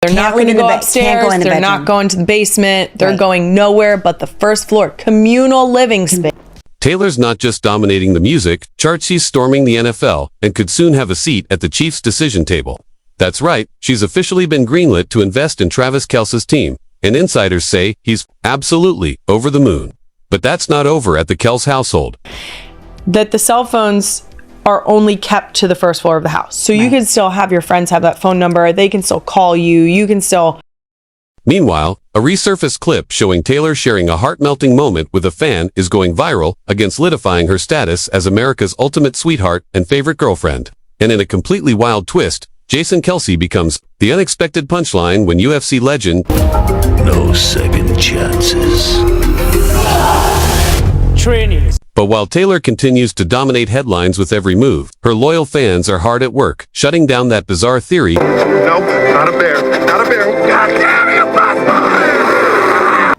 They're not going to go upstairs. They're not going to the basement. They're going nowhere but the first floor. Communal living space. Taylor's not just dominating the music chart, she's storming the NFL and could soon have a seat at the Chiefs' decision table. That's right, she's officially been greenlit to invest in Travis Kelce's team, and insiders say he's absolutely over the moon. But that's not over at the Kelce household. That the cell phones are only kept to the first floor of the house. So you can still have your friends have that phone number. They can still call you. You can still... Meanwhile, a resurfaced clip showing Taylor sharing a heart-melting moment with a fan is going viral, again solidifying her status as America's ultimate sweetheart and favorite girlfriend. And in a completely wild twist, Jason Kelce becomes the unexpected punchline when UFC legend... No second chances. Trainings. But while Taylor continues to dominate headlines with every move, her loyal fans are hard at work, shutting down that bizarre theory. Nope, not a bear. Not a bear. God damn you, Batman!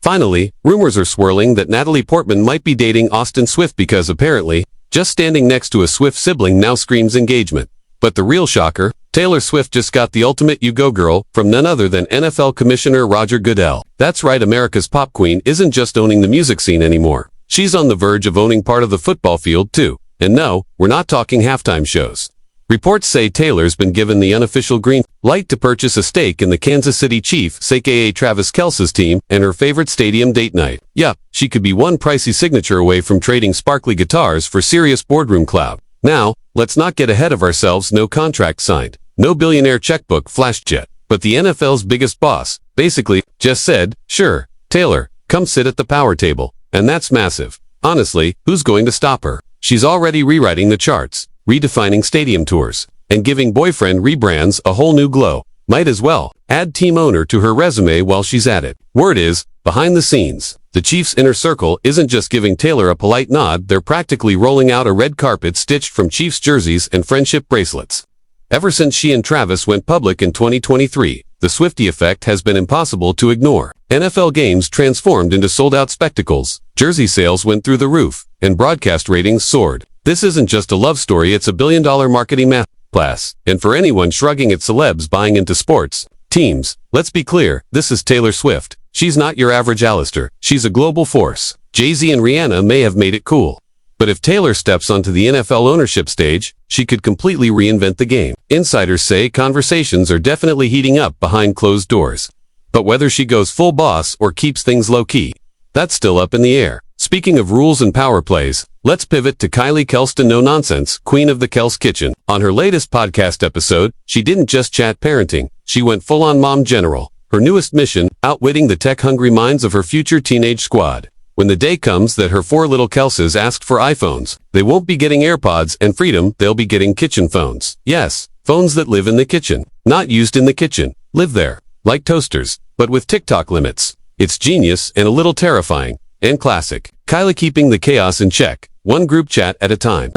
Finally, rumors are swirling that Natalie Portman might be dating Austin Swift because apparently, just standing next to a Swift sibling now screams engagement. But the real shocker, Taylor Swift just got the ultimate you go girl from none other than NFL Commissioner Roger Goodell. That's right, America's pop queen isn't just owning the music scene anymore. She's on the verge of owning part of the football field too. And no, we're not talking halftime shows. Reports say Taylor's been given the unofficial green light to purchase a stake in the Kansas City Chiefs, aka Travis Kelce's team, and her favorite stadium date night. Yup, she could be one pricey signature away from trading sparkly guitars for serious boardroom clout. Now, let's not get ahead of ourselves. No contract signed, no billionaire checkbook flashed yet. But the NFL's biggest boss, basically, just said, sure, Taylor, come sit at the power table. And that's massive. Honestly, who's going to stop her? She's already rewriting the charts, redefining stadium tours, and giving boyfriend rebrands a whole new glow. Might as well add team owner to her resume while she's at it. Word is, behind the scenes, the Chiefs' inner circle isn't just giving Taylor a polite nod, they're practically rolling out a red carpet stitched from Chiefs jerseys and friendship bracelets. Ever since she and Travis went public in 2023, the Swiftie effect has been impossible to ignore. NFL games transformed into sold-out spectacles, jersey sales went through the roof, and broadcast ratings soared. This isn't just a love story, it's a billion-dollar marketing math class. And for anyone shrugging at celebs buying into sports teams, let's be clear, this is Taylor Swift. She's not your average Alistair. She's a global force. Jay-Z and Rihanna may have made it cool. But if Taylor steps onto the NFL ownership stage, she could completely reinvent the game. Insiders say conversations are definitely heating up behind closed doors. But whether she goes full boss or keeps things low-key, that's still up in the air. Speaking of rules and power plays, let's pivot to Kylie Kelce, no-nonsense, queen of the Kelce kitchen. On her latest podcast episode, she didn't just chat parenting, she went full-on mom general. Her newest mission, outwitting the tech-hungry minds of her future teenage squad. When the day comes that her 4 little Kelces asked for iPhones, they won't be getting AirPods and freedom, they'll be getting kitchen phones. Yes, phones that live in the kitchen. Not used in the kitchen. Live there. Like toasters, but with TikTok limits. It's genius and a little terrifying. And classic. Kylie keeping the chaos in check, one group chat at a time.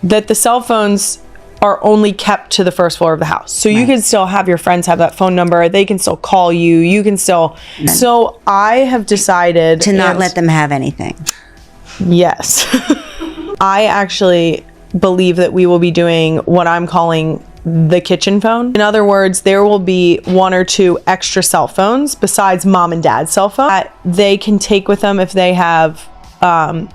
That the cell phones are only kept to the first floor of the house. So you can still have your friends have that phone number. They can still call you. You can still... So I have decided... To not let them have anything. Yes. I actually believe that we will be doing what I'm calling the kitchen phone. In other words, there will be 1 or 2 extra cell phones besides mom and dad's cell phone that they can take with them if they have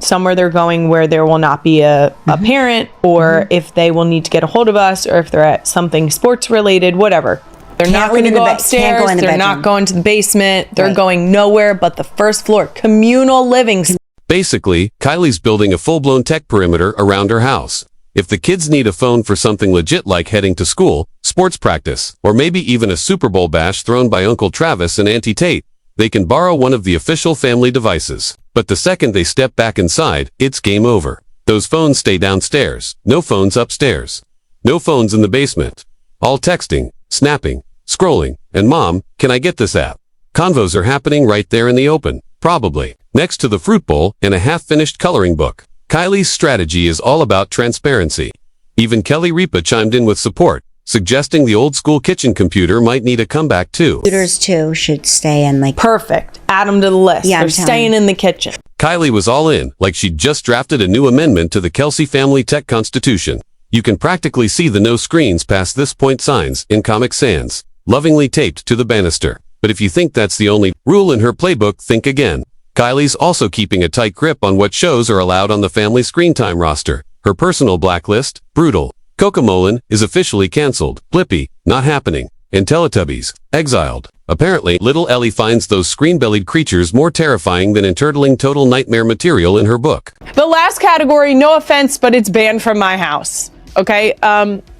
somewhere they're going where there will not be a parent, or if they will need to get a hold of us, or if they're at something sports related, whatever. They're not going to go upstairs. They're not going to the basement. They're going nowhere but the first floor. Communal living space. Basically, Kylie's building a full-blown tech perimeter around her house. If the kids need a phone for something legit like heading to school, sports practice, or maybe even a Super Bowl bash thrown by Uncle Travis and Auntie Tate, they can borrow one of the official family devices. But the second they step back inside, it's game over. Those phones stay downstairs. No phones upstairs. No phones in the basement. All texting, snapping, scrolling, and Mom, can I get this app? Convos are happening right there in the open, probably, next to the fruit bowl and a half-finished coloring book. Kylie's strategy is all about transparency. Even Kelly Ripa chimed in with support, suggesting the old-school kitchen computer might need a comeback too. Computers too should stay in like... Perfect. Add them to the list. Yeah, they're staying in the kitchen. Kylie was all in, like she'd just drafted a new amendment to the Kelce family tech constitution. You can practically see the no screens past this point signs in Comic Sans. lovingly taped to the banister. But if you think that's the only rule in her playbook, think again. Kylie's also keeping a tight grip on what shows are allowed on the family screen time roster. Her personal blacklist, brutal. Cocomelon is officially cancelled. Blippi, not happening. And Teletubbies, exiled. Apparently, little Ellie finds those screen-bellied creatures more terrifying than enturtling total nightmare material in her book. The last category, no offense, but it's banned from my house. Okay,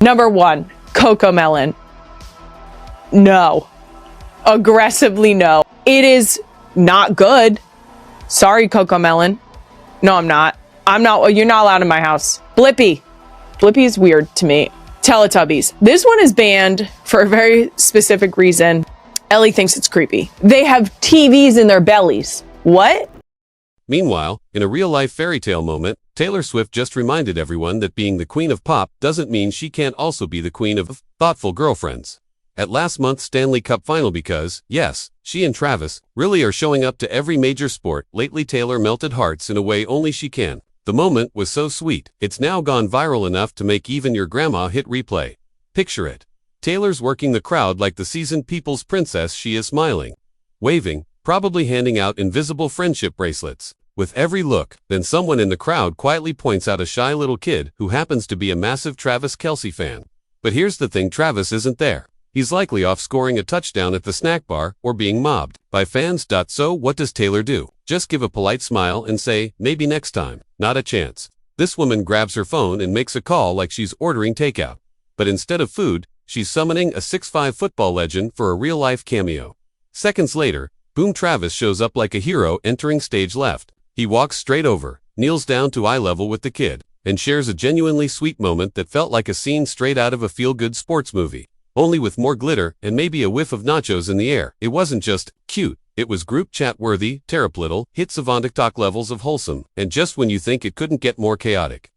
number 1, Cocomelon. No. Aggressively no. It is not good. Sorry, Cocomelon. No, I'm not. You're not allowed in my house. Blippi. Blippi is weird to me. Teletubbies. This one is banned for a very specific reason. Ellie thinks it's creepy. They have TVs in their bellies. What? Meanwhile, in a real-life fairy tale moment, Taylor Swift just reminded everyone that being the queen of pop doesn't mean she can't also be the queen of thoughtful girlfriends. At last month's Stanley Cup final because, yes, she and Travis really are showing up to every major sport. Lately Taylor melted hearts in a way only she can. The moment was so sweet, it's now gone viral enough to make even your grandma hit replay. Picture it. Taylor's working the crowd like the seasoned people's princess. She is smiling, waving, probably handing out invisible friendship bracelets. With every look, then someone in the crowd quietly points out a shy little kid who happens to be a massive Travis Kelce fan. But here's the thing, Travis isn't there. He's likely off scoring a touchdown at the snack bar or being mobbed by fans. So what does Taylor do? Just give a polite smile and say, maybe next time. Not a chance. This woman grabs her phone and makes a call like she's ordering takeout. But instead of food, she's summoning a 6'5" football legend for a real-life cameo. Seconds later, boom, Travis shows up like a hero entering stage left. He walks straight over, kneels down to eye level with the kid, and shares a genuinely sweet moment that felt like a scene straight out of a feel-good sports movie. Only with more glitter and maybe a whiff of nachos in the air. It wasn't just cute, it was group chat-worthy, terraplittle, hit Savant TikTok levels of wholesome, and just when you think it couldn't get more chaotic.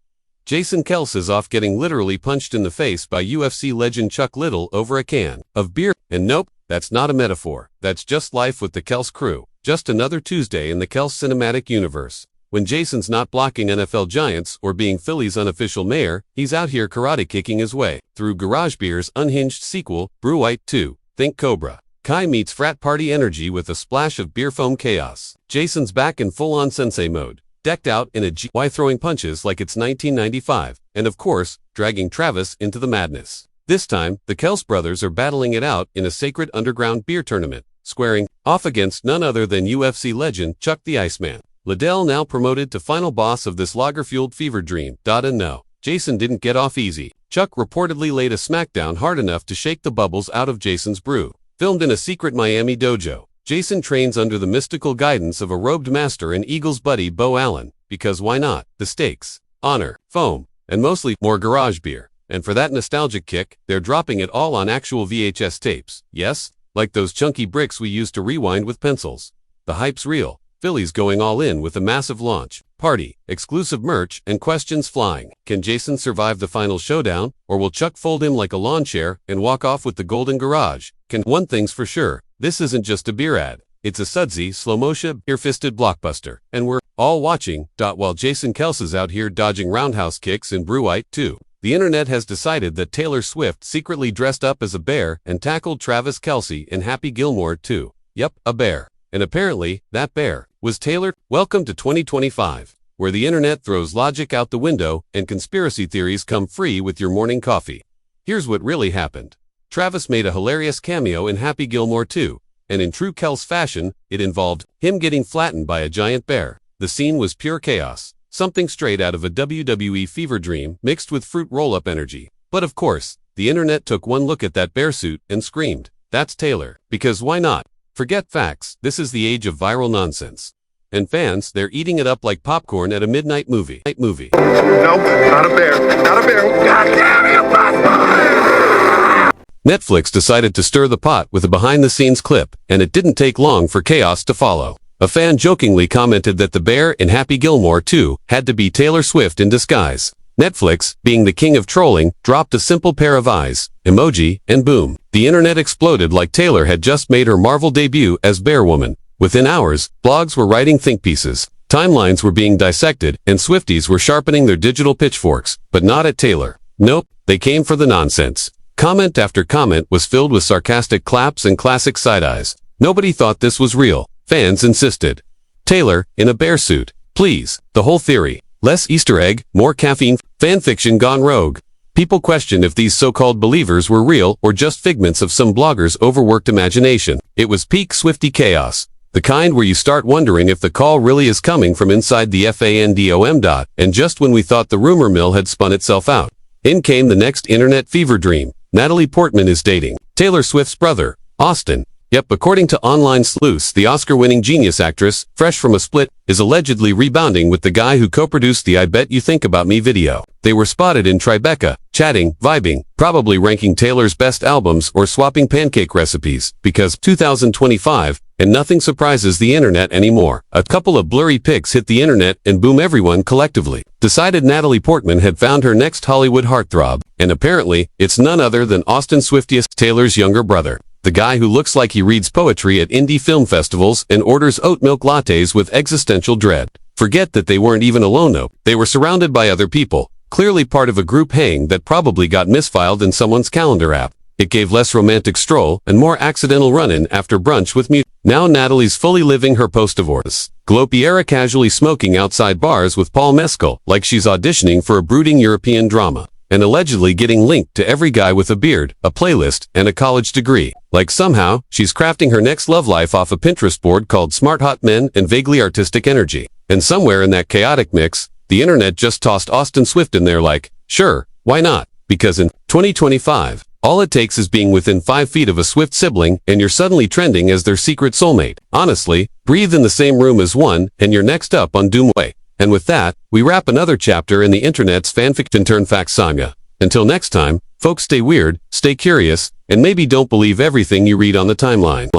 Jason Kelce is off getting literally punched in the face by UFC legend Chuck Liddell over a can of beer. And nope, that's not a metaphor. That's just life with the Kelce crew. Just another Tuesday in the Kelce cinematic universe. When Jason's not blocking NFL giants or being Philly's unofficial mayor, he's out here karate kicking his way through Garage Beer's unhinged sequel, Brew White 2. Think Cobra. Kai meets frat party energy with a splash of beer foam chaos. Jason's back in full-on sensei mode, decked out in a GY throwing punches like it's 1995, and of course, dragging Travis into the madness. This time, the Kelce brothers are battling it out in a sacred underground beer tournament, squaring off against none other than UFC legend Chuck the Iceman. Liddell now promoted to final boss of this lager-fueled fever dream. And no, Jason didn't get off easy. Chuck reportedly laid a smackdown hard enough to shake the bubbles out of Jason's brew. Filmed in a secret Miami dojo, Jason trains under the mystical guidance of a robed master and Eagles buddy Bo Allen, because why not? The stakes, honor, foam, and mostly more garage beer. And for that nostalgic kick, they're dropping it all on actual VHS tapes. Yes, like those chunky bricks we used to rewind with pencils. The hype's real. Philly's going all in with a massive launch party, exclusive merch, and questions flying. Can Jason survive the final showdown, or will Chuck fold him like a lawn chair and walk off with the golden garage? One thing's for sure, this isn't just a beer ad. It's a sudsy, slow-motion, beer-fisted blockbuster. And we're all watching, while Jason Kelce's out here dodging roundhouse kicks in Brew White 2. The internet has decided that Taylor Swift secretly dressed up as a bear and tackled Travis Kelce in Happy Gilmore 2. Yep, a bear. And apparently, that bear was Taylor. Welcome to 2025, where the internet throws logic out the window and conspiracy theories come free with your morning coffee. Here's what really happened. Travis made a hilarious cameo in Happy Gilmore 2, and in true Kelce fashion, it involved him getting flattened by a giant bear. The scene was pure chaos, something straight out of a WWE fever dream mixed with fruit roll-up energy. But of course, the internet took one look at that bear suit and screamed, "That's Taylor," because why not? Forget facts, this is the age of viral nonsense. And fans, they're eating it up like popcorn at a midnight movie. No, not a bear. Not a bear. God damn you, bastard! Netflix decided to stir the pot with a behind-the-scenes clip, and it didn't take long for chaos to follow. A fan jokingly commented that the bear in Happy Gilmore 2 had to be Taylor Swift in disguise. Netflix, being the king of trolling, dropped a simple pair of eyes, emoji, and boom. The internet exploded like Taylor had just made her Marvel debut as Bear Woman. Within hours, blogs were writing think pieces, timelines were being dissected, and Swifties were sharpening their digital pitchforks, but not at Taylor. Nope, they came for the nonsense. Comment after comment was filled with sarcastic claps and classic side-eyes. Nobody thought this was real. Fans insisted. Taylor, in a bear suit. Please. The whole theory. Less Easter egg, more caffeine. Fanfiction gone rogue. People questioned if these so-called believers were real or just figments of some blogger's overworked imagination. It was peak Swiftie chaos. The kind where you start wondering if the call really is coming from inside the fandom. And just when we thought the rumor mill had spun itself out, in came the next internet fever dream. Natalie Portman is dating Taylor Swift's brother, Austin. Yep, according to online sleuths, the Oscar-winning genius actress, fresh from a split, is allegedly rebounding with the guy who co-produced the I Bet You Think About Me video. They were spotted in Tribeca, chatting, vibing, probably ranking Taylor's best albums or swapping pancake recipes, because 2025, and nothing surprises the internet anymore. A couple of blurry pics hit the internet and boom, everyone collectively decided Natalie Portman had found her next Hollywood heartthrob, and apparently, it's none other than Austin Swiftiest, Taylor's younger brother. The guy who looks like he reads poetry at indie film festivals and orders oat milk lattes with existential dread. Forget that they weren't even alone though. They were surrounded by other people, clearly part of a group hang that probably got misfiled in someone's calendar app. It gave less romantic stroll and more accidental run-in after brunch with music. Now Natalie's fully living her post-divorce. Glopiera casually smoking outside bars with Paul Mescal like she's auditioning for a brooding European drama. And allegedly getting linked to every guy with a beard, a playlist, and a college degree. Like somehow, she's crafting her next love life off a Pinterest board called Smart Hot Men and Vaguely Artistic Energy. And somewhere in that chaotic mix, the internet just tossed Austin Swift in there like, sure, why not? Because in 2025, all it takes is being within 5 feet of a Swift sibling and you're suddenly trending as their secret soulmate. Honestly, breathe in the same room as one and you're next up on Doomway. And with that, we wrap another chapter in the internet's fanfiction turn fact saga. Until next time, folks, stay weird, stay curious, and maybe don't believe everything you read on the timeline.